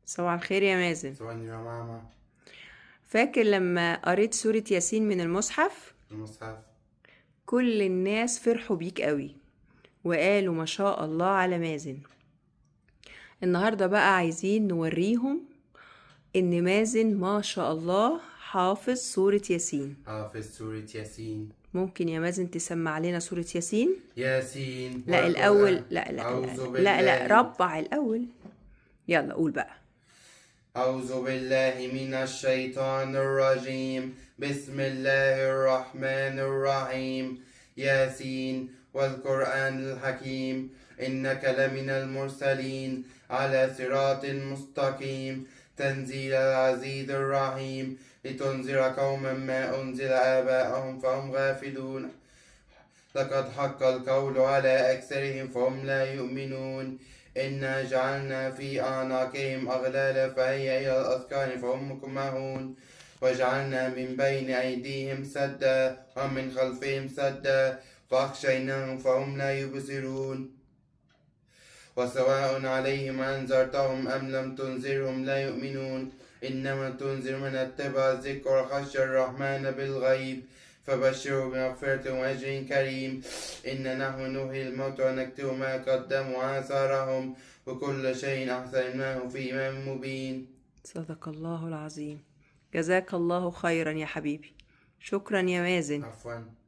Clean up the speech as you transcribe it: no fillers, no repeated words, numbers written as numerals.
صباح الخير يا مازن. ثواني يا ماما. فاكر لما قريت سورة ياسين من المصحف؟ المصحف. كل الناس فرحوا بيك قوي وقالوا ما شاء الله على مازن. النهاردة بقى عايزين نوريهم ان مازن ما شاء الله حافظ سورة ياسين. حافظ سورة ياسين. ممكن يا مازن تسمع لنا سورة ياسين؟ ياسين لا الأول، والقرآن. لا لا لا أعوذ لا, لا, لا بالله. ربع الأول. يلا قول بقى. أعوذ بالله من الشيطان الرجيم. بسم الله الرحمن الرحيم. ياسين والقرآن الحكيم إنك لمن المرسلين على صراط مستقيم تنزيل العزيز الرحيم لتنذر قوما ما أنزل آباءهم فهم غافلون لقد حق القول على أكثرهم فهم لا يؤمنون إنا جعلنا في أعناقهم أغلالا فهي إلى الأذقان فهم مقمحون وجعلنا من بين أيديهم سدا ومن خلفهم سدا فأغشيناهم فهم لا يبصرون وسواء عليهم أنذرتهم أم لم تنذرهم لا يؤمنون إنما تنذر من اتبع الذكر وخشى الرحمن بالغيب فبشره بمغفرة وأجر كريم إن نحن نحيي الموتى ونكتب ما قدموا وآثارهم وكل شيء أحصيناه في إمام مبين. صدق الله العظيم. جزاك الله خيرا يا حبيبي. شكرا يا مازن. عفوا.